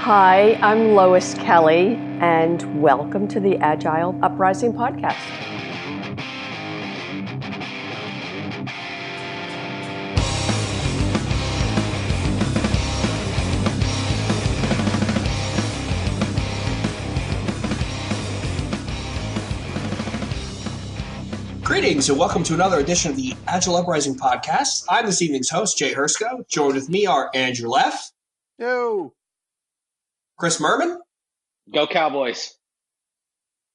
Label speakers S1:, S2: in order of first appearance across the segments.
S1: Hi, I'm Lois Kelly, and welcome to the Agile Uprising podcast.
S2: Greetings and welcome to another edition of the Agile Uprising podcast. I'm this evening's host, Jay Hrcsko. Joined with me are Andrew Leff.
S3: Yo.
S2: Chris Murman.
S4: Go Cowboys.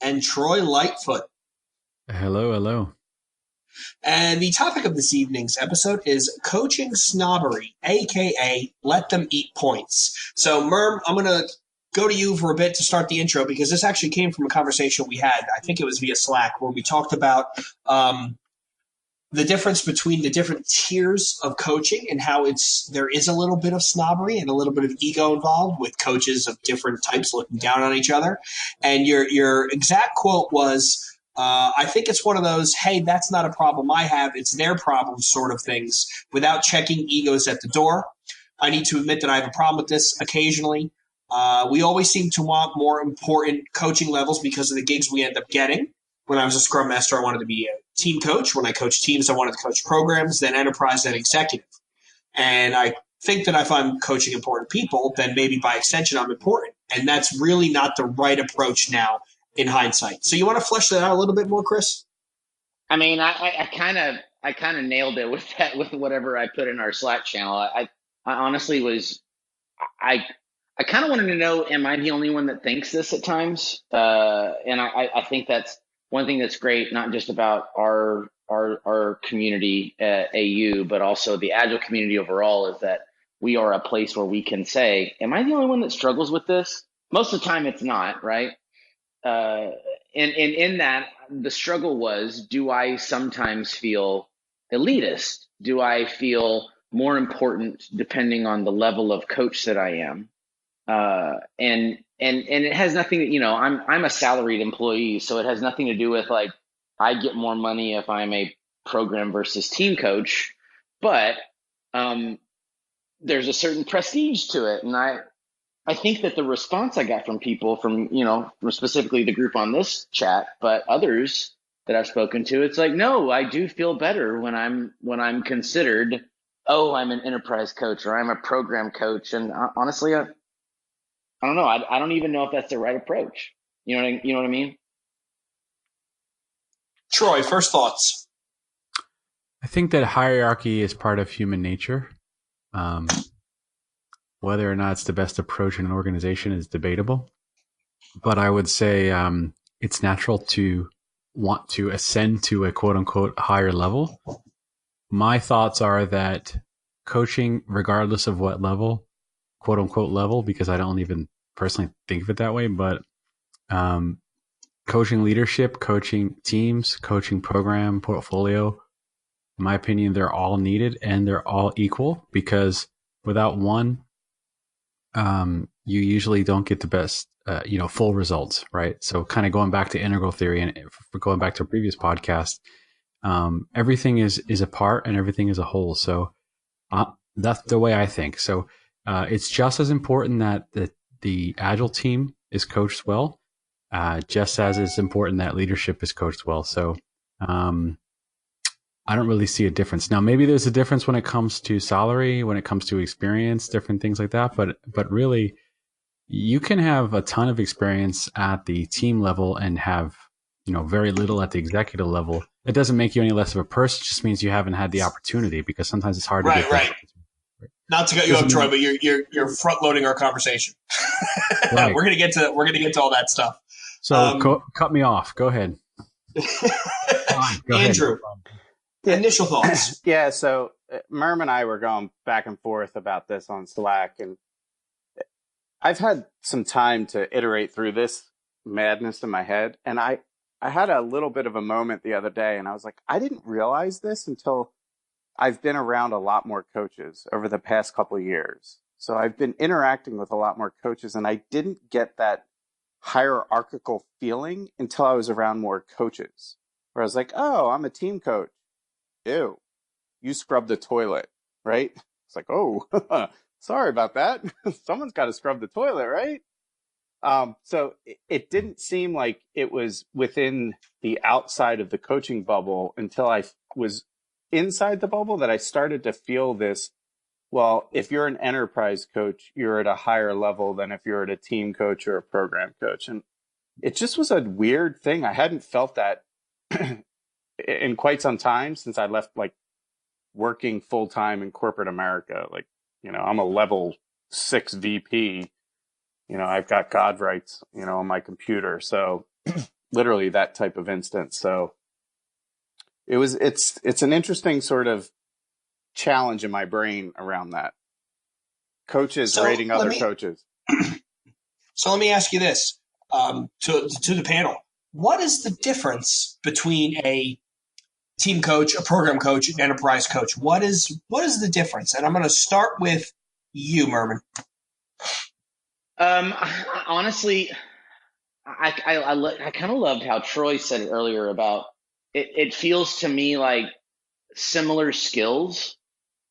S2: And Troy Lightfoot.
S3: Hello.
S2: And the topic of this evening's episode is coaching snobbery, a.k.a. let them eat points. So, Murm, I'm going to go to you for a bit to start the intro because this actually came from a conversation we had. I think it was via Slack where we talked about the difference between the different tiers of coaching and how there is a little bit of snobbery and a little bit of ego involved with coaches of different types looking down on each other. And your exact quote was, I think it's one of those, hey, that's not a problem I have, it's their problem sort of things without checking egos at the door. I need to admit that I have a problem with this occasionally. We always seem to want more important coaching levels because of the gigs we end up getting. When I was a Scrum Master, I wanted to be a team coach. When I coached teams, I wanted to coach programs, then enterprise, then executive. And I think that if I'm coaching important people, then maybe by extension I'm important. And that's really not the right approach now in hindsight. So you want to flesh that out a little bit more, Chris?
S4: I mean, I kind of nailed it with that, with whatever I put in our Slack channel. I honestly was, I kind of wanted to know, am I the only one that thinks this at times? And I think that's one thing that's great, not just about our community at AU, but also the Agile community overall, is that we are a place where we can say, am I the only one that struggles with this? Most of the time it's not, right? And in that, the struggle was, do I sometimes feel elitist? Do I feel more important depending on the level of coach that I am? And it has nothing to, I'm a salaried employee, so it has nothing to do with like, I get more money if I'm a program versus team coach, but, there's a certain prestige to it. And I think that the response I got from people from specifically the group on this chat, but others that I've spoken to, it's like, no, I do feel better when I'm considered, oh, I'm an enterprise coach or I'm a program coach. And honestly, I don't know. I don't even know if that's the right approach. You know what I mean?
S2: Troy, first thoughts.
S3: I think that hierarchy is part of human nature. Whether or not it's the best approach in an organization is debatable. But I would say it's natural to want to ascend to a quote-unquote higher level. My thoughts are that coaching, regardless of what level, quote-unquote level, because I don't even personally think of it that way, but coaching leadership, coaching teams, coaching program, portfolio, in my opinion, they're all needed and they're all equal, because without one, you usually don't get the best, full results, right? So kind of going back to integral theory and going back to a previous podcast, everything is a part and everything is a whole. So that's the way I think. So it's just as important that the Agile team is coached well, just as it's important that leadership is coached well. So I don't really see a difference. Now, maybe there's a difference when it comes to salary, when it comes to experience, different things like that. But really, you can have a ton of experience at the team level and have, very little at the executive level. It doesn't make you any less of a person. It just means you haven't had the opportunity, because sometimes it's hard to get that.
S2: Not to cut you up, Troy, but you're front loading our conversation.
S3: Right.
S2: We're gonna get to all that stuff.
S3: So cut me off. Go ahead. Go
S2: Andrew.
S5: Yeah.
S2: Initial thoughts.
S5: Yeah, so Murman and I were going back and forth about this on Slack, and I've had some time to iterate through this madness in my head, and I had a little bit of a moment the other day, and I was like, I didn't realize this until I've been around a lot more coaches over the past couple of years. So I've been interacting with a lot more coaches, and I didn't get that hierarchical feeling until I was around more coaches, where I was like, oh, I'm a team coach. Ew, you scrub the toilet, right? It's like, oh, sorry about that. Someone's got to scrub the toilet, right? So it didn't seem like it was within the outside of the coaching bubble until I was inside the bubble that I started to feel this. Well, if you're an enterprise coach, you're at a higher level than if you're at a team coach or a program coach. And it just was a weird thing. I hadn't felt that in quite some time since I left like working full time in corporate America. Like, I'm a level 6 VP. I've got God rights, on my computer. So literally that type of instance. So it's an interesting sort of challenge in my brain around that. Coaches rating other coaches.
S2: So let me ask you this, to the panel. What is the difference between a team coach, a program coach, an enterprise coach? What is the difference? And I'm going to start with you, Murman.
S4: Honestly, I kind of loved how Troy said it earlier about it feels to me like similar skills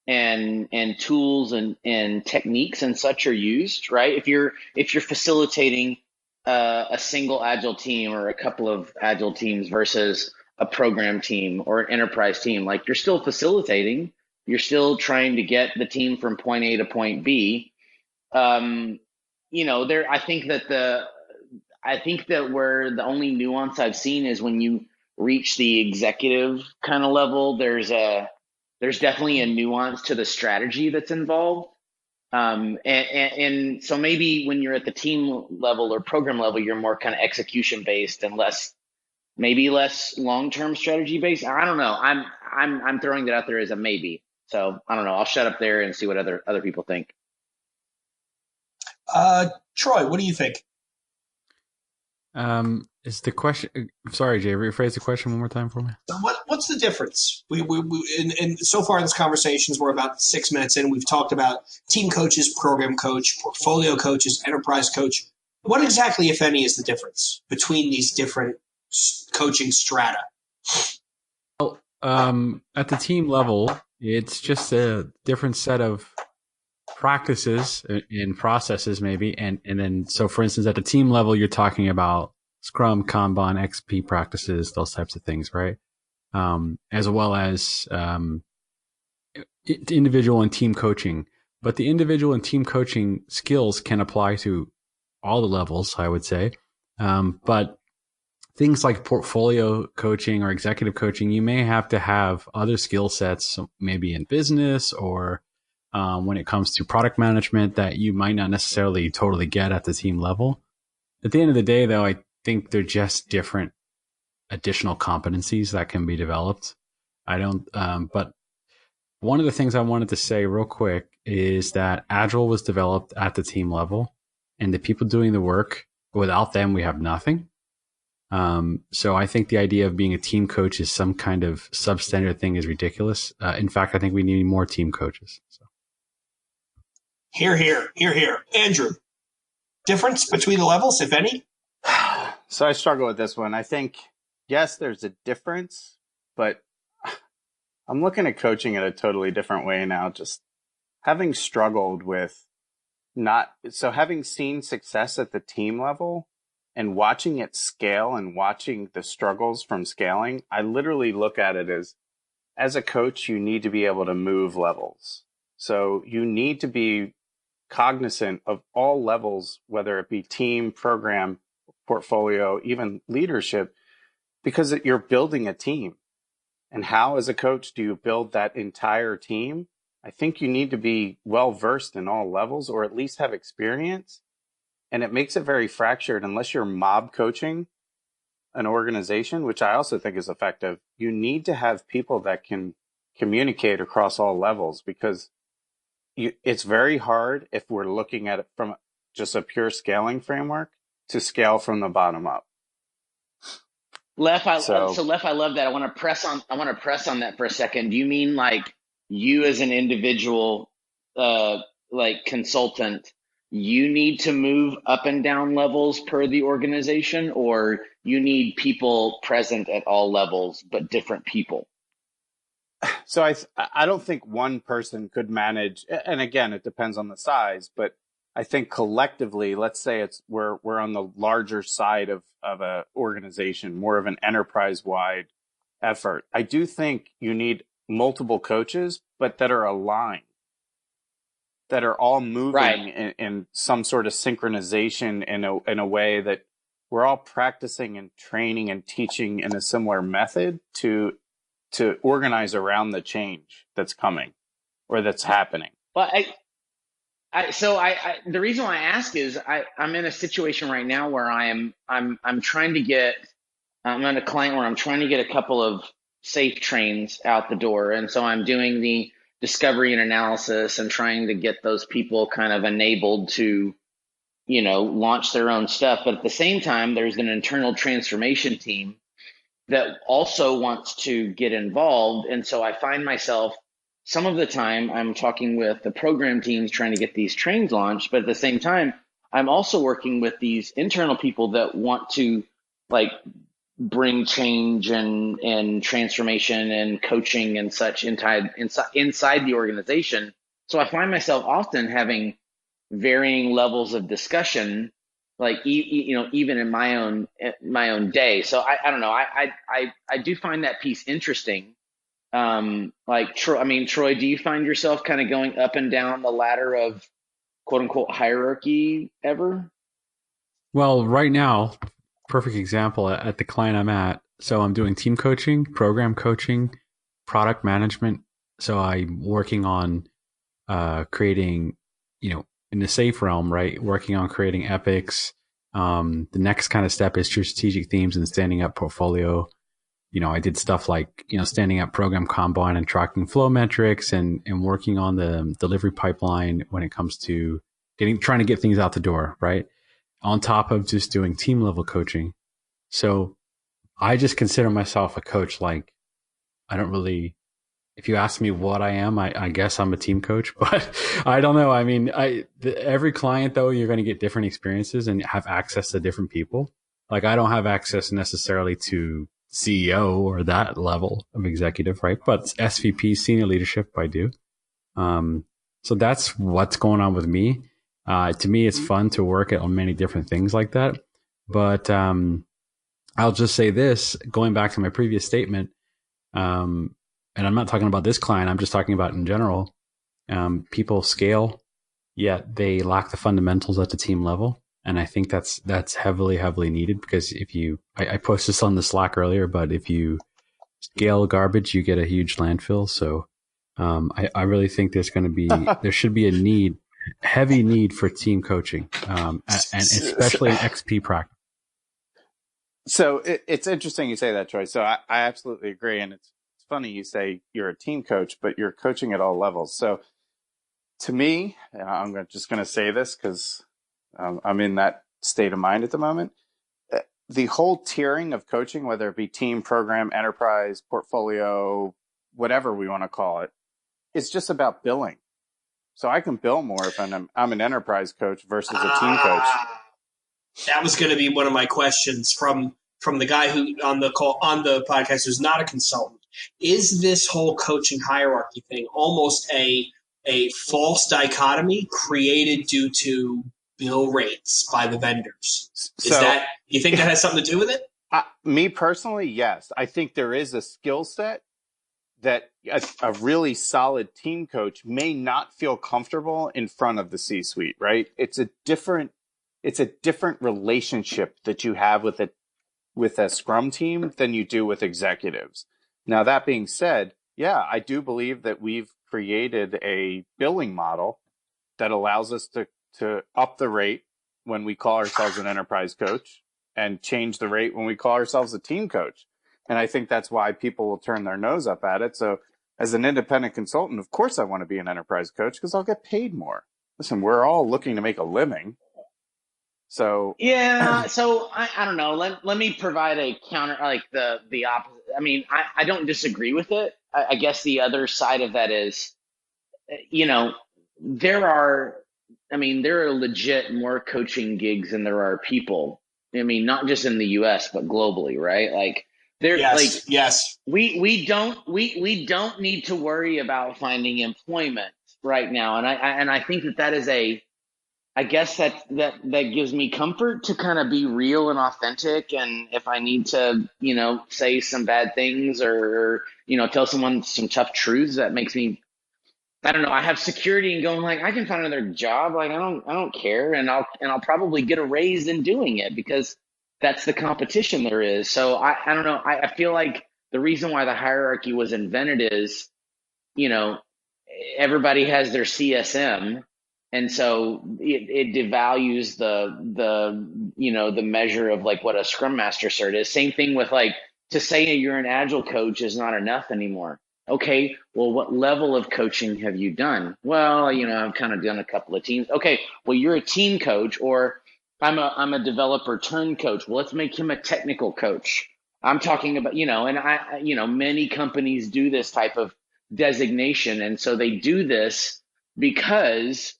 S4: and tools and techniques and such are used, right? If you're facilitating a single agile team or a couple of agile teams versus a program team or an enterprise team, like you're still facilitating, you're still trying to get the team from point A to point B. I think that where the only nuance I've seen is when you reach the executive kind of level, there's definitely a nuance to the strategy that's involved. And so maybe when you're at the team level or program level, you're more kind of execution based and less long-term strategy based. I don't know. I'm throwing that out there as a maybe. So I don't know. I'll shut up there and see what other people think.
S2: Troy, what do you think?
S3: Is the question? Sorry, Jay. Rephrase the question one more time for me.
S2: What's the difference? We so far in this conversations, we're about 6 minutes in. We've talked about team coaches, program coach, portfolio coaches, enterprise coach. What exactly, if any, is the difference between these different coaching strata?
S3: Well, at the team level, it's just a different set of practices and processes maybe. And then, so for instance, at the team level, you're talking about Scrum, Kanban, XP practices, those types of things, right? As well as individual and team coaching. But the individual and team coaching skills can apply to all the levels, I would say. But things like portfolio coaching or executive coaching, you may have to have other skill sets, maybe in business or when it comes to product management that you might not necessarily totally get at the team level. At the end of the day, though, I think they're just different additional competencies that can be developed. But one of the things I wanted to say real quick is that Agile was developed at the team level, and the people doing the work, without them, we have nothing. So I think the idea of being a team coach is some kind of substandard thing is ridiculous. In fact, I think we need more team coaches. So.
S2: Hear, hear, hear, hear. Andrew, difference between the levels, if any?
S5: So I struggle with this one. I think, yes, there's a difference, but I'm looking at coaching in a totally different way now. Just having struggled with having seen success at the team level and watching it scale and watching the struggles from scaling, I literally look at it as a coach, you need to be able to move levels. So you need to be cognizant of all levels, whether it be team, program, portfolio, even leadership, because you're building a team. And how, as a coach, do you build that entire team? I think you need to be well versed in all levels, or at least have experience. And it makes it very fractured unless you're mob coaching an organization, which I also think is effective. You need to have people that can communicate across all levels, because it's very hard, if we're looking at it from just a pure scaling framework, to scale from the bottom up.
S4: Leff, I love that. I want to press on that for a second. Do you mean like you as an individual, like consultant, you need to move up and down levels per the organization, or you need people present at all levels, but different people?
S5: So I don't think one person could manage, and again, it depends on the size, but I think collectively, let's say we're on the larger side of a organization, more of an enterprise wide effort. I do think you need multiple coaches, but that are aligned, that are all moving
S4: Right.
S5: in some sort of synchronization in a way that we're all practicing and training and teaching in a similar method to organize around the change that's coming or that's happening.
S4: Well, the reason why I ask is I'm in a situation right now where I'm trying to get, I'm on a client where I'm trying to get a couple of safe trains out the door. And so I'm doing the discovery and analysis and trying to get those people kind of enabled to, launch their own stuff. But at the same time, there's an internal transformation team that also wants to get involved. And so I find myself some of the time I'm talking with the program teams trying to get these trains launched, but at the same time, I'm also working with these internal people that want to like bring change and transformation and coaching and such inside the organization. So I find myself often having varying levels of discussion, like even in my own day. So I don't know. I do find that piece interesting. Like Troy, do you find yourself kind of going up and down the ladder of quote unquote hierarchy ever?
S3: Well, right now, perfect example at the client I'm at. So I'm doing team coaching, program coaching, product management. So I'm working on creating, in the safe realm, right? Working on creating epics. The next kind of step is true strategic themes and standing up portfolio. I did stuff like, standing up program Kanban and tracking flow metrics and working on the delivery pipeline when it comes to trying to get things out the door, right? On top of just doing team level coaching. So I just consider myself a coach. Like, I don't really, if you ask me what I am, I guess I'm a team coach, but I don't know. I mean, every client though, you're going to get different experiences and have access to different people. Like, I don't have access necessarily to CEO or that level of executive, right? But SVP, senior leadership, I do. So that's what's going on with me. To me, it's fun to work on many different things like that. But I'll just say this, going back to my previous statement, and I'm not talking about this client, I'm just talking about in general. People scale, yet they lack the fundamentals at the team level. And I think that's heavily, heavily needed because I posted this on the Slack earlier, but if you scale garbage, you get a huge landfill. So I really think there should be a heavy need for team coaching, and especially in XP practice.
S5: So it's interesting you say that, Troy. So I absolutely agree. And it's funny you say you're a team coach, but you're coaching at all levels. So to me, and I'm just going to say this because I'm in that state of mind at the moment. The whole tiering of coaching, whether it be team, program, enterprise, portfolio, whatever we want to call it, it's just about billing. So I can bill more if I'm an enterprise coach versus a team coach.
S2: That was going to be one of my questions from the guy who on the podcast who's not a consultant. Is this whole coaching hierarchy thing almost a false dichotomy created due to bill rates by the vendors? You think that has something to do with it?
S5: Me personally, yes. I think there is a skill set that a really solid team coach may not feel comfortable in front of the C-suite, right? It's a different relationship that you have with a scrum team than you do with executives. Now, that being said, yeah, I do believe that we've created a billing model that allows us to up the rate when we call ourselves an enterprise coach and change the rate when we call ourselves a team coach. And I think that's why people will turn their nose up at it. So as an independent consultant, of course I want to be an enterprise coach because I'll get paid more. Listen, we're all looking to make a living. So
S4: yeah, so I don't know. Let me provide a counter, like the opposite. I mean, I don't disagree with it. I guess the other side of that is, there are legit more coaching gigs than there are people. I mean, not just in the US, but globally, right? Like They're like,
S2: Yes.
S4: we don't need to worry about finding employment right now. And I think that is I guess that gives me comfort to kind of be real and authentic. And if I need to, say some bad things or, tell someone some tough truths, that makes me, I don't know, I have security in going like, I can find another job. Like, I don't care. And I'll probably get a raise in doing it because that's the competition there is. So I don't know. I feel like the reason why the hierarchy was invented is, everybody has their CSM. And so it devalues the measure of like what a Scrum Master cert is. Same thing with like, to say you're an Agile coach is not enough anymore. Okay, well, what level of coaching have you done? Well, I've kind of done a couple of teams. Okay, well, you're a team coach, or I'm a developer turned coach. Well, let's make him a technical coach. I'm talking about, and many companies do this type of designation. And so they do this because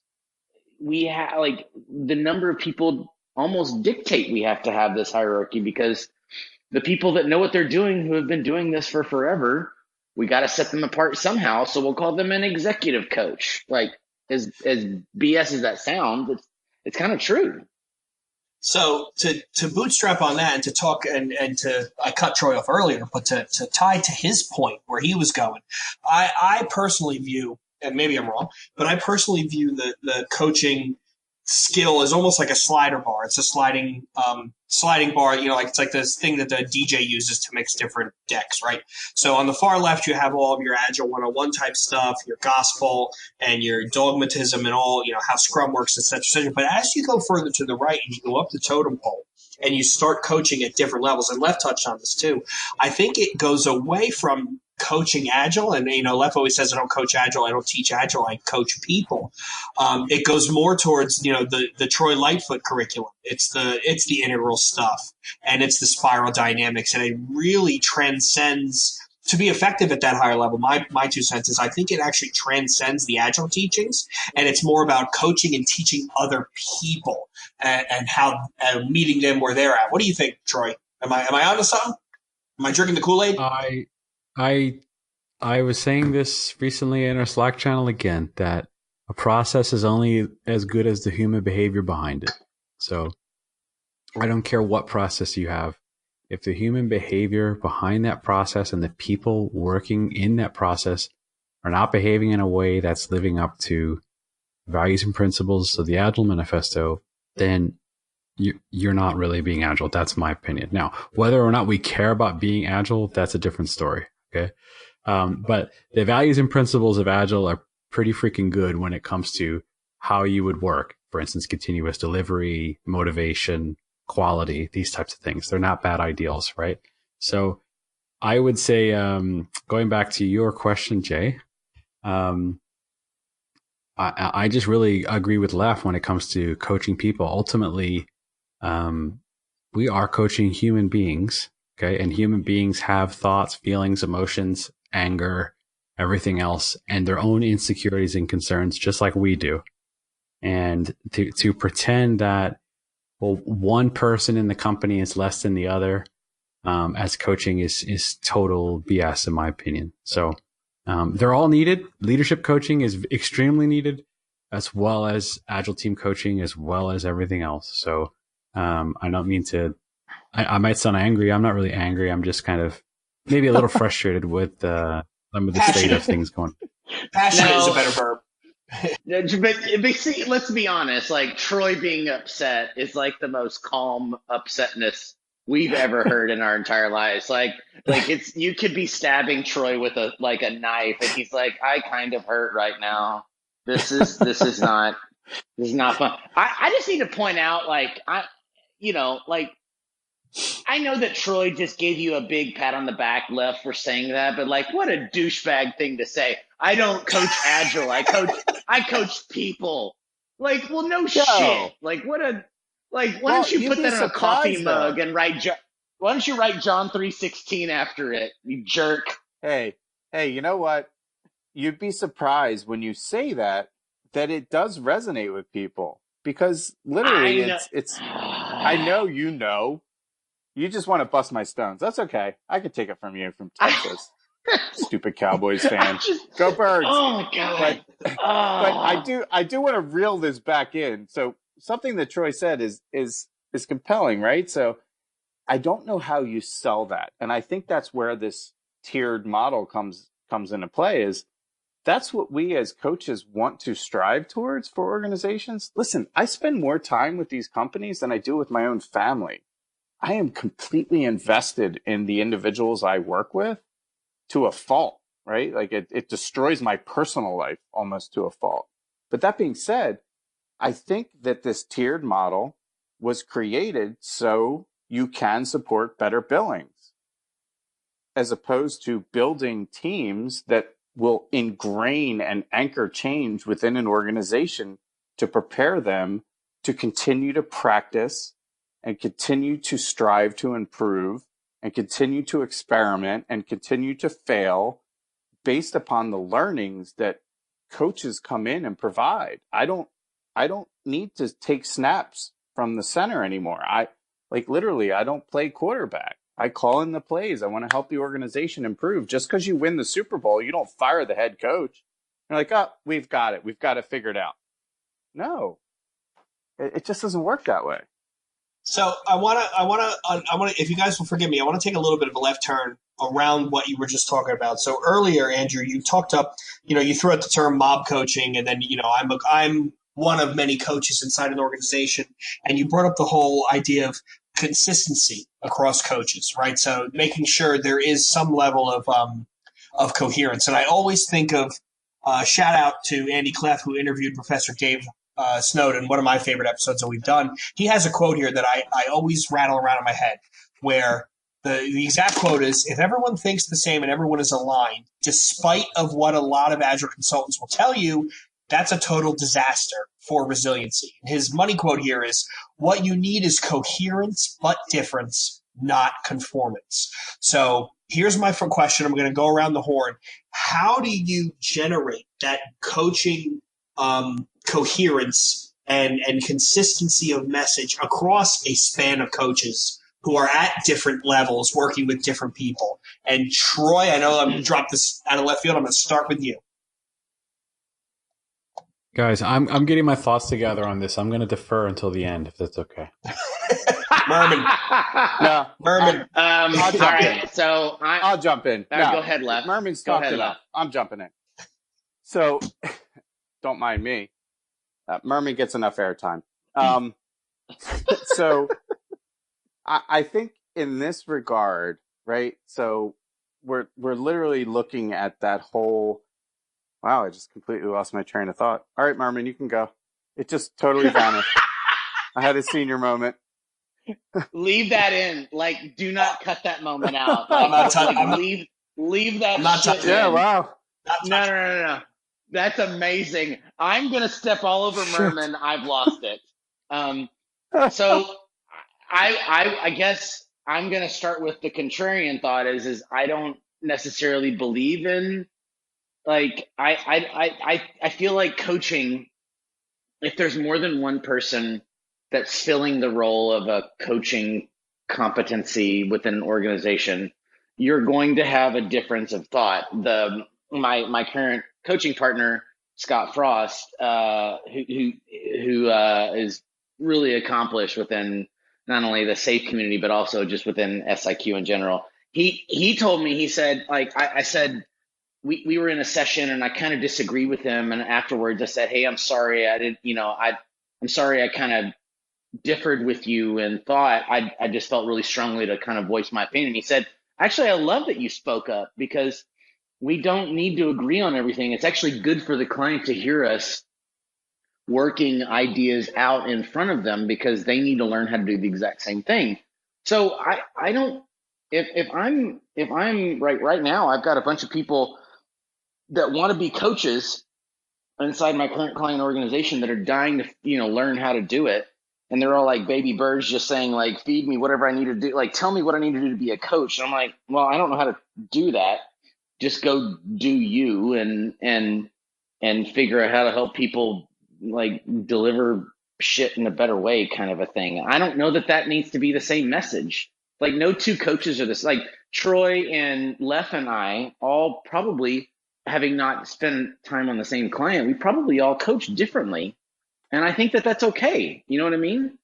S4: we have like the number of people almost dictate we have to have this hierarchy, because the people that know what they're doing, who have been doing this for forever, we got to set them apart somehow. So we'll call them an executive coach. Like, as BS as that sounds, it's kind of true.
S2: So to bootstrap on that and to talk and to, I cut Troy off earlier, but to tie to his point where he was going, I personally view, and maybe I'm wrong, but I personally view the coaching skill as almost like a slider bar. It's a sliding bar, like it's like this thing that the DJ uses to mix different decks, right? So on the far left, you have all of your Agile 101 type stuff, your gospel and your dogmatism and all, how Scrum works, et cetera, et cetera. But as you go further to the right and you go up the totem pole and you start coaching at different levels, and Leff touched on this too, I think it goes away from coaching Agile. And, Leff always says, I don't coach Agile, I don't teach Agile, I coach people. It goes more towards, the Troy Lightfoot curriculum. It's the integral stuff, and it's the spiral dynamics, and it really transcends to be effective at that higher level. My 2 cents is I think it actually transcends the Agile teachings, and it's more about coaching and teaching other people and how meeting them where they're at. What do you think, Troy? Am I onto something? Am I drinking the Kool-Aid?
S3: I was saying this recently in our Slack channel again, that a process is only as good as the human behavior behind it. So I don't care what process you have. If the human behavior behind that process and the people working in that process are not behaving in a way that's living up to values and principles of the Agile Manifesto, then you're not really being Agile. That's my opinion. Now, whether or not we care about being Agile, that's a different story. Okay. But the values and principles of Agile are pretty freaking good when it comes to how you would work. For instance, continuous delivery, motivation, quality, these types of things. They're not bad ideals, right? So I would say, going back to your question, Jay, I just really agree with Leff when it comes to coaching people. Ultimately, we are coaching human beings, okay? And human beings have thoughts, feelings, emotions, anger, everything else, and their own insecurities and concerns, just like we do. And to pretend that, well, one person in the company is less than the other, as coaching is total BS, in my opinion. So they're all needed. Leadership coaching is extremely needed, as well as Agile team coaching, as well as everything else. So I don't mean to, I might sound angry. I'm not really angry. I'm just kind of maybe a little frustrated with some of the state of things going.
S2: Passionate is a better verb.
S4: But see, let's be honest, like Troy being upset is like the most calm upsetness we've ever heard in our entire lives. Like it's, you could be stabbing Troy with a knife and he's like, I kind of hurt right now. This is not fun. I just need to point out, I know that Troy just gave you a big pat on the back, Leff, for saying that, but what a douchebag thing to say. I don't coach Agile. I coach people. Well, no shit. Why don't you put that in a coffee mug and write? Why don't you write John 3:16 after it? You jerk.
S5: Hey, you know what? You'd be surprised when you say that it does resonate with people, because literally it's. I know you know. You just want to bust my stones. That's okay. I could take it from you from Texas. Stupid Cowboys fan. Go Birds.
S4: Oh my God.
S5: But I do want to reel this back in. So something that Troy said is compelling, right? So I don't know how you sell that. And I think that's where this tiered model comes into play is that's what we as coaches want to strive towards for organizations. Listen, I spend more time with these companies than I do with my own family. I am completely invested in the individuals I work with to a fault, right? Like it destroys my personal life almost to a fault. But that being said, I think that this tiered model was created so you can support better billings as opposed to building teams that will ingrain and anchor change within an organization to prepare them to continue to practice and continue to strive to improve and continue to experiment and continue to fail based upon the learnings that coaches come in and provide. I don't need to take snaps from the center anymore. I don't play quarterback. I call in the plays. I want to help the organization improve. Just because you win the Super Bowl, you don't fire the head coach. You're like, oh, we've got it. We've got it figured out. No, it just doesn't work that way.
S2: So I want to, if you guys will forgive me, I want to take a little bit of a left turn around what you were just talking about. So earlier, Andrew, you talked up, you threw out the term mob coaching, and then, I'm one of many coaches inside an organization, and you brought up the whole idea of consistency across coaches, right? So making sure there is some level of coherence. And I always think of shout out to Andy Clef, who interviewed Professor Dave Snowden, one of my favorite episodes that we've done. He has a quote here that I always rattle around in my head, where the exact quote is, if everyone thinks the same and everyone is aligned, despite of what a lot of Agile consultants will tell you, that's a total disaster for resiliency. His money quote here is, what you need is coherence, but difference, not conformance. So here's my question. I'm going to go around the horn. How do you generate that coaching coherence and consistency of message across a span of coaches who are at different levels working with different people? And Troy, I know I'm going to drop this out of left field. I'm going to start with you.
S3: Guys, I'm getting my thoughts together on this. I'm going to defer until the end, if that's okay.
S2: Murman.
S5: No.
S2: Murman.
S5: I'll jump in.
S4: So
S5: I'll jump in.
S4: Go ahead, Leff.
S5: Murman's
S4: Go
S5: talked
S4: ahead,
S5: enough.
S4: Leff.
S5: I'm jumping in. So don't mind me. Murman gets enough airtime. So I think in this regard, right? So we're literally looking at that whole. Wow, I just completely lost my train of thought. All right, Murman, you can go. It just totally vanished. I had a senior moment.
S4: Leave that in. Like, do not cut that moment out. Like,
S2: I'm not touching.
S4: Leave that.
S2: I'm not
S4: shit
S2: touching.
S5: Yeah,
S4: in.
S5: wow.
S4: No. That's amazing. I'm gonna step all over Murman. I've lost it. So I guess I'm gonna start with the contrarian thought. Is I don't necessarily believe in. Like I feel like coaching, if there's more than one person that's filling the role of a coaching competency within an organization, you're going to have a difference of thought. My current coaching partner, Scott Frost, who is really accomplished within not only the SAFE community but also just within SIQ in general. He told me, he said, like I said. We were in a session and I kind of disagreed with him. And afterwards I said, hey, I'm sorry. I'm sorry. I kind of differed with you and thought I just felt really strongly to kind of voice my opinion. He said, actually, I love that you spoke up because we don't need to agree on everything. It's actually good for the client to hear us working ideas out in front of them because they need to learn how to do the exact same thing. So I don't, if I'm right now, I've got a bunch of people that want to be coaches inside my current client organization that are dying to, learn how to do it. And they're all like baby birds just saying like, feed me whatever I need to do. Like, tell me what I need to do to be a coach. And I'm like, well, I don't know how to do that. Just go do you and figure out how to help people like deliver shit in a better way kind of a thing. I don't know that needs to be the same message. Like no two coaches are this. Like Troy and Leff and I all probably, having not spent time on the same client, we probably all coach differently. And I think that that's okay. You know what I mean?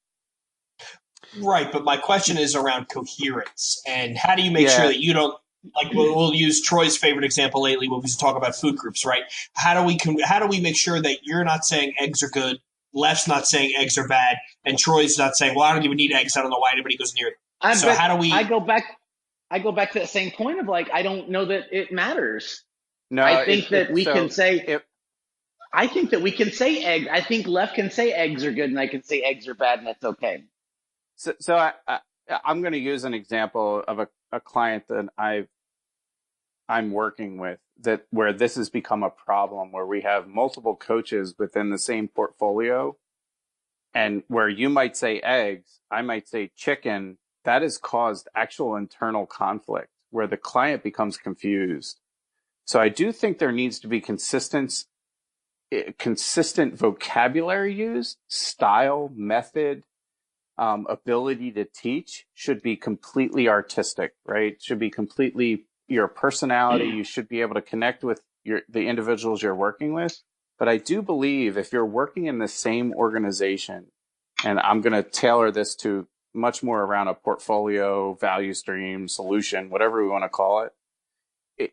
S2: Right, but my question is around coherence, and how do you make sure that you don't, like we'll use Troy's favorite example lately when we talk about food groups, right? How do we make sure that you're not saying eggs are good, Leff's not saying eggs are bad, and Troy's not saying, well, I don't even need eggs, I don't know why anybody goes near it. How do we?
S4: I go back to that same point of like, I don't know that it matters.
S5: No,
S4: I think that we can say. I think that we can say egg. I think Leff can say eggs are good, and I can say eggs are bad, and that's okay.
S5: So I'm going to use an example of a client that I'm working with where this has become a problem, where we have multiple coaches within the same portfolio, and where you might say eggs, I might say chicken. That has caused actual internal conflict where the client becomes confused. So I do think there needs to be consistent vocabulary used, style, method, ability to teach should be completely artistic, right? Should be completely your personality. You should be able to connect with the individuals you're working with. But I do believe if you're working in the same organization, and I'm going to tailor this to much more around a portfolio, value stream, solution, whatever we want to call it,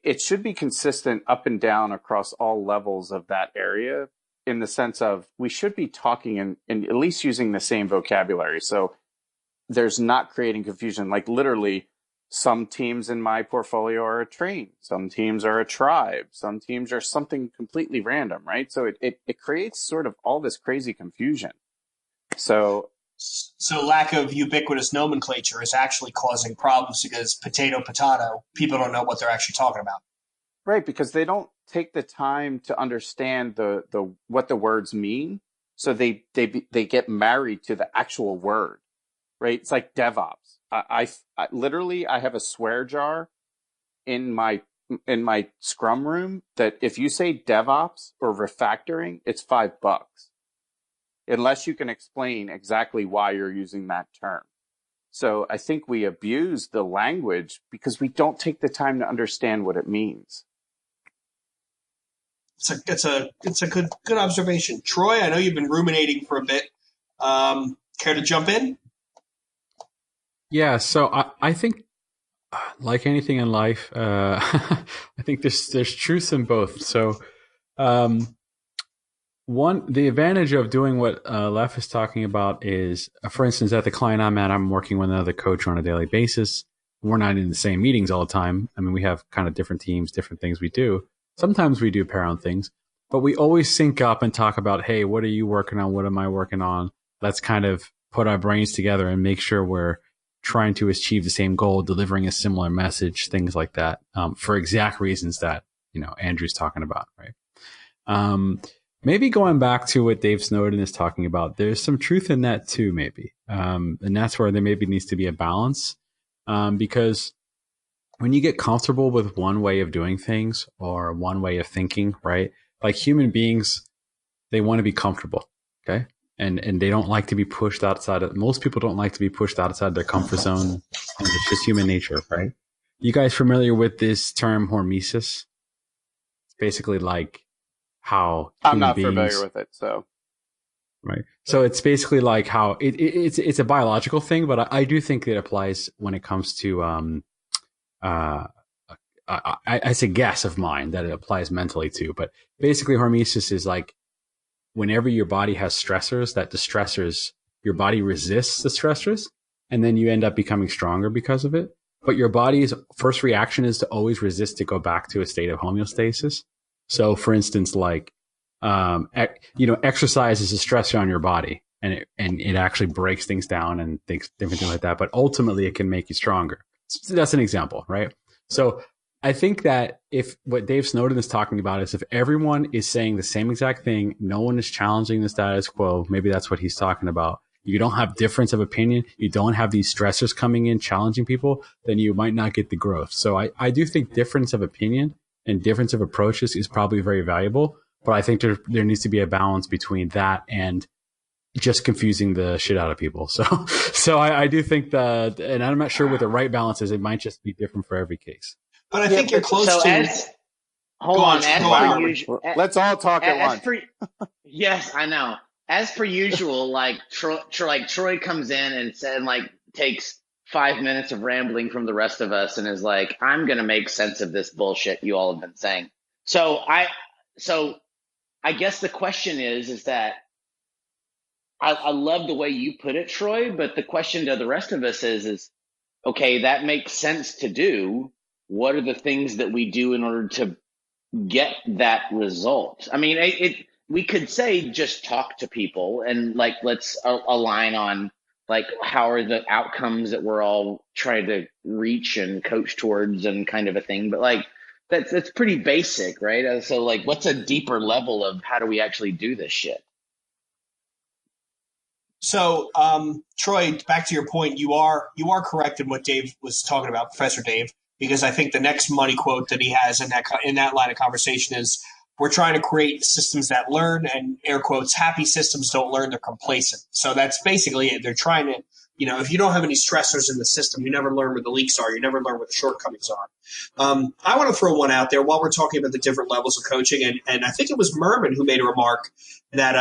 S5: it should be consistent up and down across all levels of that area, in the sense of we should be talking and at least using the same vocabulary. So there's not creating confusion. Like literally, some teams in my portfolio are a train. Some teams are a tribe. Some teams are something completely random, right? So it creates sort of all this crazy confusion. So
S2: lack of ubiquitous nomenclature is actually causing problems because potato, people don't know what they're actually talking about.
S5: Right, because they don't take the time to understand the what the words mean. So they get married to the actual word, right? It's like DevOps. I literally have a swear jar in my Scrum room that if you say DevOps or refactoring, it's $5, unless you can explain exactly why you're using that term. So I think we abuse the language because we don't take the time to understand what it means.
S2: It's a good observation. Troy, I know you've been ruminating for a bit. Care to jump in?
S3: Yeah, so I think, like anything in life, I think there's truth in both. So, the advantage of doing what Leff is talking about is, for instance, at the client I'm at, I'm working with another coach on a daily basis. We're not in the same meetings all the time. I mean, we have kind of different teams, different things we do. Sometimes we do pair on things, but we always sync up and talk about, hey, what are you working on? What am I working on? Let's kind of put our brains together and make sure we're trying to achieve the same goal, delivering a similar message, things like that, for exact reasons that, Andrew's talking about, right? Maybe going back to what Dave Snowden is talking about, there's some truth in that too, maybe. And that's where there maybe needs to be a balance, because when you get comfortable with one way of doing things or one way of thinking, right? Like human beings, they want to be comfortable, okay? And they don't like to be pushed outside of, most people don't like to be pushed outside their comfort zone. And it's just human nature, right? You guys familiar with this term hormesis? It's basically like how
S5: I'm not familiar with it, so.
S3: Right. So it's basically like how it's a biological thing, but I do think it applies when it comes to, it's a guess of mine that it applies mentally too, but basically hormesis is like whenever your body has stressors, that the stressors, your body resists the stressors, and then you end up becoming stronger because of it. But your body's first reaction is to always resist to go back to a state of homeostasis. So for instance, like, exercise is a stressor on your body and it actually breaks things down and things, different things like that. But ultimately it can make you stronger. So that's an example, right? So I think that if what Dave Snowden is talking about is if everyone is saying the same exact thing, no one is challenging the status quo, maybe that's what he's talking about. You don't have difference of opinion. You don't have these stressors coming in, challenging people, then you might not get the growth. So I do think difference of opinion and difference of approaches is probably very valuable, but I think there needs to be a balance between that and just confusing the shit out of people. So I do think that, and I'm not sure what the right balance is. It might just be different for every case.
S2: But I think you're close to.
S4: Hold on. As per usual,
S5: let's all talk at once.
S4: Yes, I know. As per usual, like Troy comes in and said, like, takes 5 minutes of rambling from the rest of us and is like, I'm gonna make sense of this bullshit you all have been saying. So I guess the question is that I love the way you put it, Troy, but the question to the rest of us is okay, that makes sense to do. What are the things that we do in order to get that result? I mean, we could say just talk to people and like let's align on like how are the outcomes that we're all trying to reach and coach towards and kind of a thing. But like that's pretty basic, right? So like what's a deeper level of how do we actually do this shit?
S2: So, Troy, back to your point, you are correct in what Dave was talking about, Professor Dave, because I think the next money quote that he has in that line of conversation is, we're trying to create systems that learn, and air quotes, happy systems don't learn, they're complacent. So that's basically it. They're trying to, if you don't have any stressors in the system, you never learn where the leaks are. You never learn where the shortcomings are. I want to throw one out there while we're talking about the different levels of coaching. And I think it was Murman who made a remark that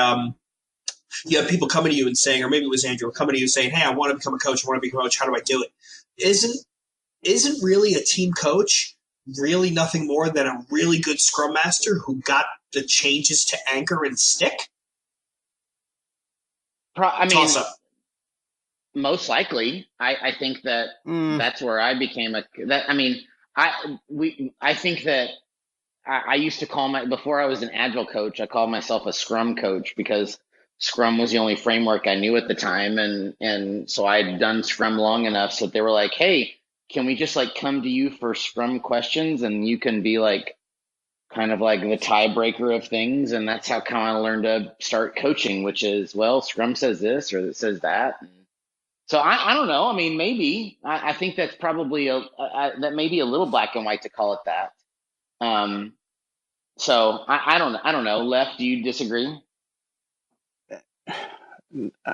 S2: you have people coming to you and saying, or maybe it was Andrew, coming to you saying, hey, I want to become a coach. I want to become a coach. How do I do it? Isn't really a team coach really nothing more than a really good scrum master who got the changes to anchor and stick?
S4: I mean, most likely. I think that that's where I became I think that I used to before I was an Agile coach, I called myself a Scrum coach because Scrum was the only framework I knew at the time. And so I'd done Scrum long enough so that they were like, hey, can we just like come to you for Scrum questions and you can be like kind of like the tiebreaker of things? And that's how kind of I learned to start coaching, which is, well, Scrum says this or it says that. So I don't know. I mean, maybe I think that's probably that may be a little black and white to call it that. So I don't know. Leff, do you disagree?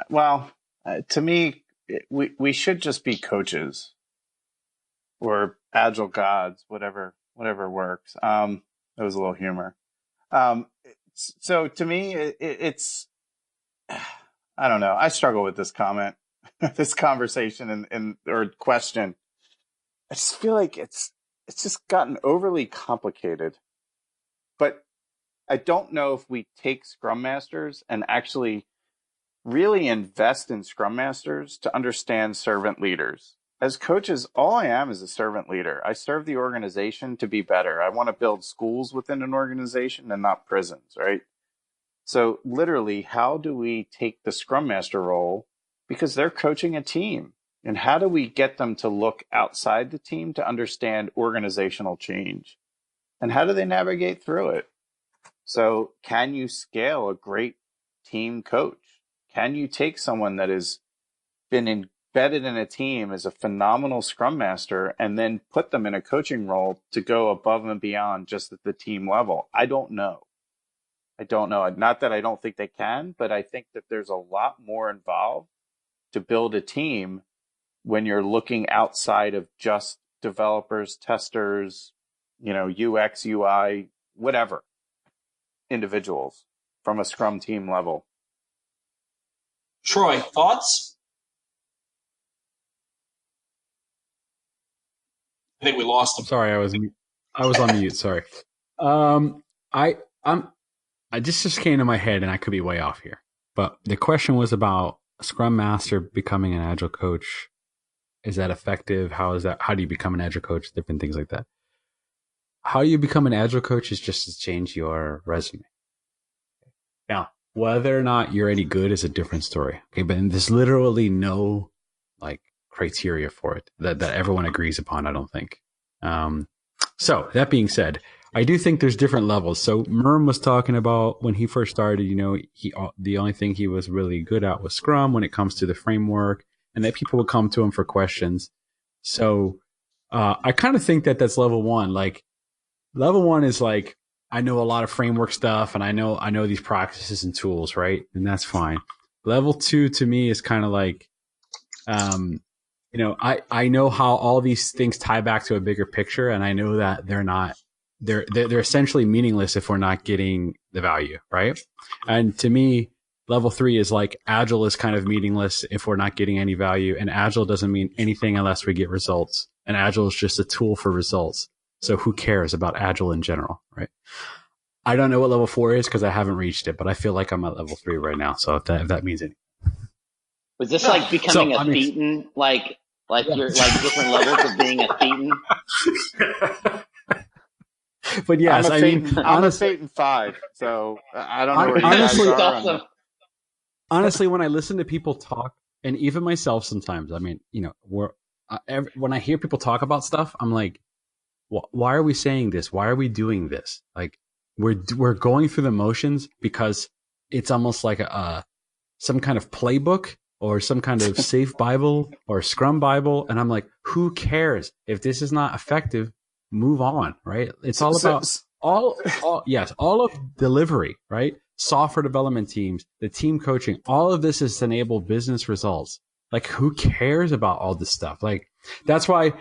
S5: Well, to me, we should just be coaches or agile gods, whatever works. That was a little humor. So to me, it's I don't know. I struggle with this comment, this conversation or question. I just feel like it's just gotten overly complicated. But I don't know if we take Scrum Masters and actually really invest in Scrum Masters to understand servant leaders. As coaches, all I am is a servant leader. I serve the organization to be better. I want to build schools within an organization and not prisons, right? So literally, how do we take the Scrum Master role? Because they're coaching a team. And how do we get them to look outside the team to understand organizational change? And how do they navigate through it? So can you scale a great team coach? Can you take someone that has been embedded in a team as a phenomenal Scrum Master and then put them in a coaching role to go above and beyond just at the team level? I don't know. Not that I don't think they can, but I think that there's a lot more involved to build a team when you're looking outside of just developers, testers, UX, UI, whatever, individuals from a Scrum team level.
S2: Troy, thoughts? I think we lost him.
S3: Sorry, I was on mute. Sorry. I just came to my head, and I could be way off here. But the question was about a Scrum Master becoming an Agile coach. Is that effective? How is that? How do you become an Agile coach? Different things like that. How you become an Agile coach is just to change your resume. Now, whether or not you're any good is a different story. Okay, but there's literally no criteria for it that everyone agrees upon, I don't think. So that being said, I do think there's different levels. So Murm was talking about when he first started, the only thing he was really good at was Scrum when it comes to the framework, and that people would come to him for questions. So I kind of think that that's level one. Level one is I know a lot of framework stuff and I know these practices and tools, right? And that's fine. Level 2 to me is kind of like, I know how all these things tie back to a bigger picture, and I know that they're essentially meaningless if we're not getting the value, right? And to me, level 3 is like agile is kind of meaningless if we're not getting any value, and agile doesn't mean anything unless we get results. And agile is just a tool for results. So who cares about agile in general, right? I don't know what level 4 is because I haven't reached it, but I feel like I'm at level 3 right now. So if that means anything.
S4: Was this like becoming a thetan? Like you're like different levels of being a thetan?
S3: But yes,
S5: I'm a Thetan 5, so I don't know where you guys are.
S4: Awesome.
S3: Honestly, when I listen to people talk, and even myself sometimes, when I hear people talk about stuff, I'm like, why are we saying this? Why are we doing this? Like, we're going through the motions because it's almost like some kind of playbook or some kind of safe Bible or Scrum Bible. And I'm like, who cares? If this is not effective, move on, right? It's all about all of delivery, right? Software development teams, the team coaching, all of this is to enable business results. Like, who cares about all this stuff? Like, that's why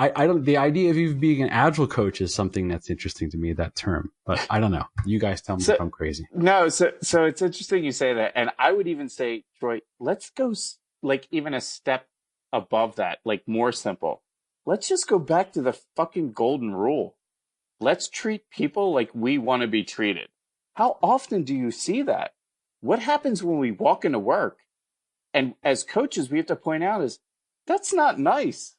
S3: I don't, the idea of you being an agile coach is something that's interesting to me, that term, but I don't know. You guys tell me if I'm crazy.
S5: No. So it's interesting you say that. And I would even say, Troy, let's go like even a step above that, like more simple. Let's just go back to the fucking golden rule. Let's treat people like we want to be treated. How often do you see that? What happens when we walk into work? And as coaches, we have to point out is that's not nice.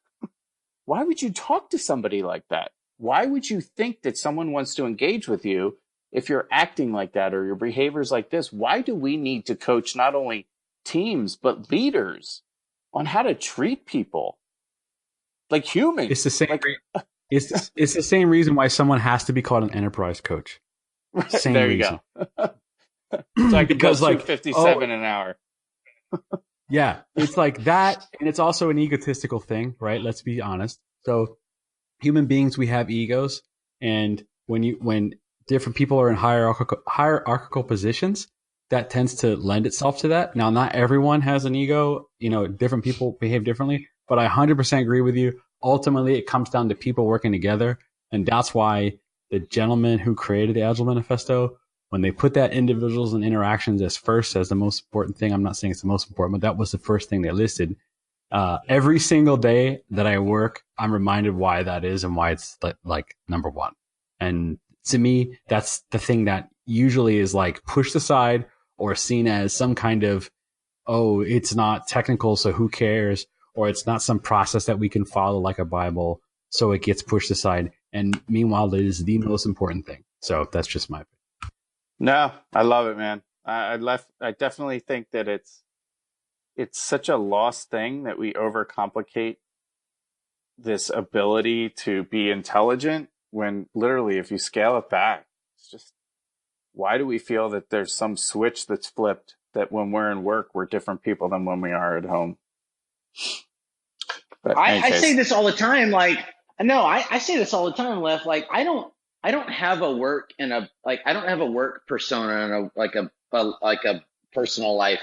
S5: Why would you talk to somebody like that? Why would you think that someone wants to engage with you if you're acting like that or your behavior's like this? Why do we need to coach not only teams, but leaders on how to treat people like humans?
S3: It's the same. It's the same reason why someone has to be called an enterprise coach. Same
S5: there
S3: reason.
S5: You go. So I could
S3: because
S5: go
S3: like
S5: 57 an hour.
S3: Yeah, it's like that, and it's also an egotistical thing, right? Let's be honest. So, human beings, we have egos, and when different people are in hierarchical positions, that tends to lend itself to that. Now, not everyone has an ego. Different people behave differently, but I 100% agree with you. Ultimately, it comes down to people working together, and that's why the gentleman who created the Agile Manifesto, when they put that individuals and interactions as the most important thing, I'm not saying it's the most important, but that was the first thing they listed. Every single day that I work, I'm reminded why that is and why it's like number one. And to me, that's the thing that usually is like pushed aside or seen as some kind of, oh, it's not technical, so who cares? Or it's not some process that we can follow like a Bible, so it gets pushed aside. And meanwhile, it is the most important thing. So that's just my opinion.
S5: No, I love it, man. I definitely think that it's such a lost thing that we overcomplicate this ability to be intelligent when literally if you scale it back, it's just, why do we feel that there's some switch that's flipped that when we're in work, we're different people than when we are at home? But
S4: I say this all the time. I say this all the time, Leff. Like, I don't have a work I don't have a work persona and a personal life.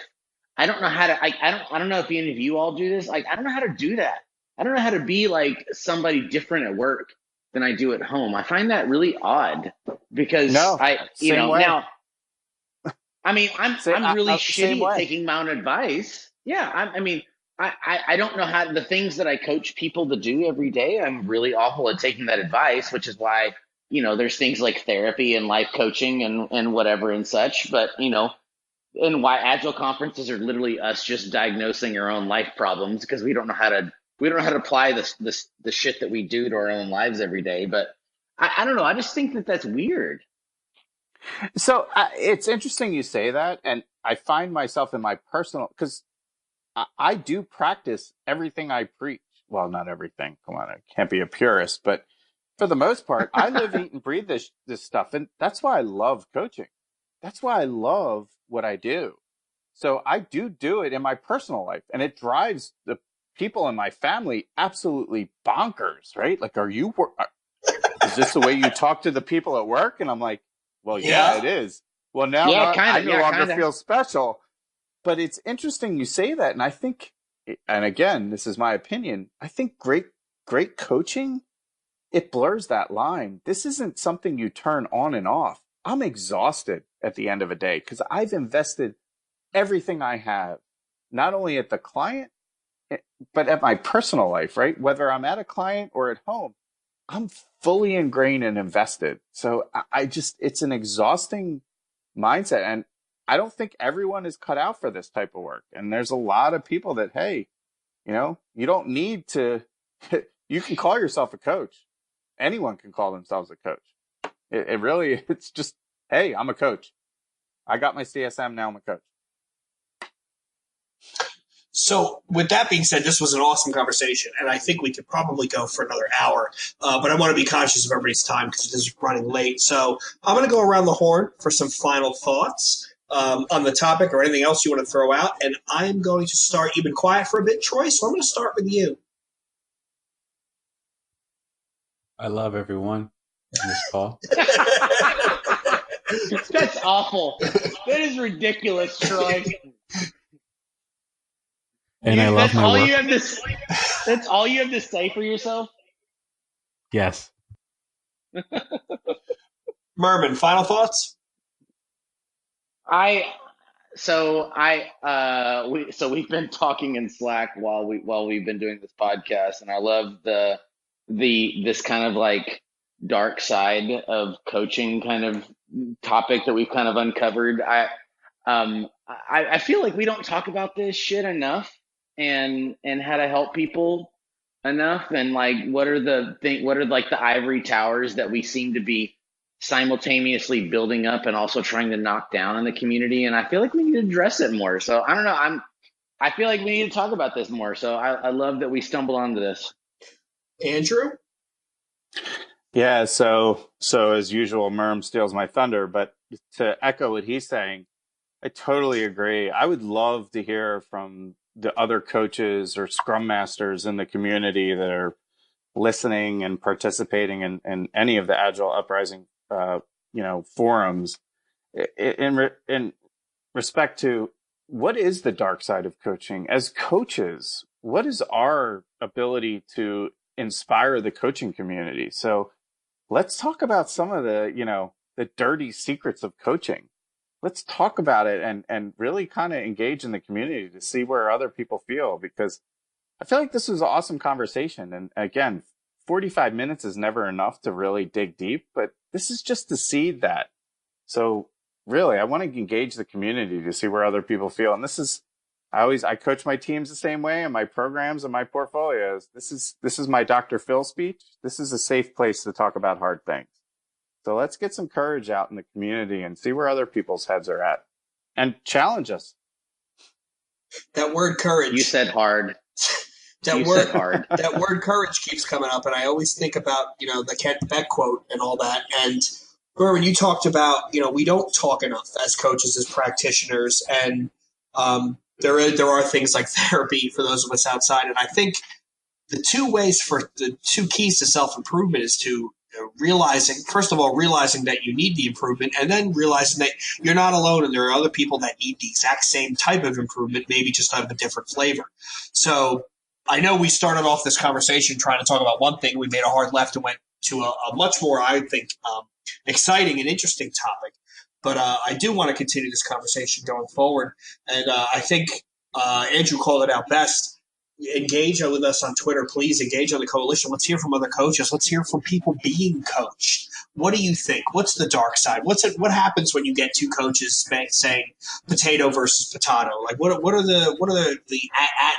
S4: I don't know how to, I don't know if any of you all do this. Like, I don't know how to do that. I don't know how to be like somebody different at work than I do at home. I find that really odd because I'm really shitty at taking my own advice. Yeah. I don't know how the things that I coach people to do every day. I'm really awful at taking that advice, which is why, there's things like therapy and life coaching and whatever and such, but, and why Agile conferences are literally us just diagnosing our own life problems because we don't know how to apply the shit that we do to our own lives every day. But I don't know. I just think that that's weird.
S5: So it's interesting you say that. And I find myself in my personal, because I do practice everything I preach. Well, not everything. Come on. I can't be a purist, but for the most part, I live, eat, and breathe this stuff. And that's why I love coaching. That's why I love what I do. So I do it in my personal life, and it drives the people in my family absolutely bonkers, right? Like, is this the way you talk to the people at work? And I'm like, well, yeah, it is. Well, now I no longer feel special. but it's interesting you say that. And I think, and again, this is my opinion, I think great coaching, it blurs that line. This isn't something you turn on and off. I'm exhausted at the end of a day because I've invested everything I have, not only at the client, but at my personal life, right? Whether I'm at a client or at home, I'm fully ingrained and invested. So it's an exhausting mindset. And I don't think everyone is cut out for this type of work. And there's a lot of people that, hey, you don't need to, you can call yourself a coach. Anyone can call themselves a coach. It's just, hey, I'm a coach. I got my CSM, now I'm a coach.
S2: So with that being said, this was an awesome conversation, and I think we could probably go for another hour. But I want to be conscious of everybody's time because it is running late. So I'm going to go around the horn for some final thoughts on the topic or anything else you want to throw out. And I'm going to start. You've been quiet for a bit, Troy, so I'm going to start with you.
S3: I love everyone in this call.
S4: That's awful. That is ridiculous, Troy.
S3: And I love my work.
S4: That's all you have to say for yourself?
S3: Yes.
S2: Murman, final thoughts?
S4: We've been talking in Slack while we've been doing this podcast, and I love this kind of like dark side of coaching kind of topic that we've kind of uncovered. I feel like we don't talk about this shit enough. And how to help people enough, and like what are like the ivory towers that we seem to be simultaneously building up and also trying to knock down in the community. And I feel like we need to address it more. So I don't know. I feel like we need to talk about this more. So I love that we stumble onto this.
S2: Andrew?
S5: Yeah. So as usual, Murm steals my thunder, but to echo what he's saying, I totally agree. I would love to hear from the other coaches or scrum masters in the community that are listening and participating in any of the Agile Uprising, forums in respect to what is the dark side of coaching as coaches? What is our ability to inspire the coaching community? So let's talk about some of the dirty secrets of coaching. Let's talk about it and really kind of engage in the community to see where other people feel, because I feel like this was an awesome conversation. And again, 45 minutes is never enough to really dig deep, but this is just to seed that. So really, I want to engage the community to see where other people feel. And I coach my teams the same way, and my programs and my portfolios. This is my Dr. Phil speech. This is a safe place to talk about hard things. So let's get some courage out in the community and see where other people's heads are at and challenge us.
S2: That word courage.
S4: You said hard.
S2: That word courage keeps coming up. And I always think about, the Kent Beck quote and all that. And when you talked about, we don't talk enough as coaches, as practitioners. And there are things like therapy for those of us outside. And I think the two keys to self-improvement is to realizing that you need the improvement, and then realizing that you're not alone and there are other people that need the exact same type of improvement, maybe just out of a different flavor. So I know we started off this conversation trying to talk about one thing. We made a hard left and went to a much more, I think, exciting and interesting topic. But I do want to continue this conversation going forward. And I think Andrew called it out best. Engage with us on Twitter, please. Engage on the coalition. Let's hear from other coaches. Let's hear from people being coached. What do you think? What's the dark side? What happens when you get two coaches saying potato versus potato? Like what are the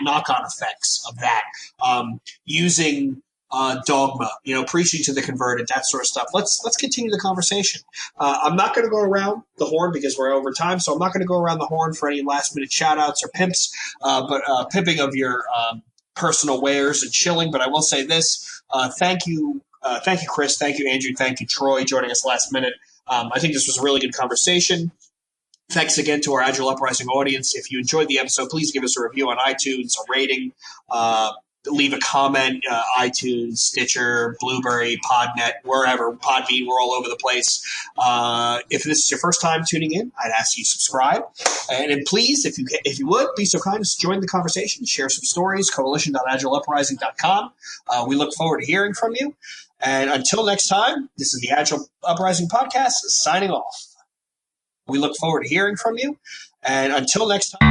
S2: knock-on effects of that? Using dogma, preaching to the converted, that sort of stuff. Let's continue the conversation. I'm not going to go around the horn because we're over time, so I'm not going to go around the horn for any last-minute shout-outs or pimps, but pimping of your personal wares and chilling. But I will say this. Thank you, Chris. Thank you, Andrew. Thank you, Troy, joining us last minute. I think this was a really good conversation. Thanks again to our Agile Uprising audience. If you enjoyed the episode, please give us a review on iTunes, a rating, leave a comment, iTunes, Stitcher, Blueberry, Podnet, wherever, Podbean, we're all over the place. If this is your first time tuning in, I'd ask you subscribe. And then please, if you would, be so kind as to join the conversation, share some stories, coalition.agileuprising.com. We look forward to hearing from you. And until next time, this is the Agile Uprising Podcast signing off. We look forward to hearing from you. And until next time.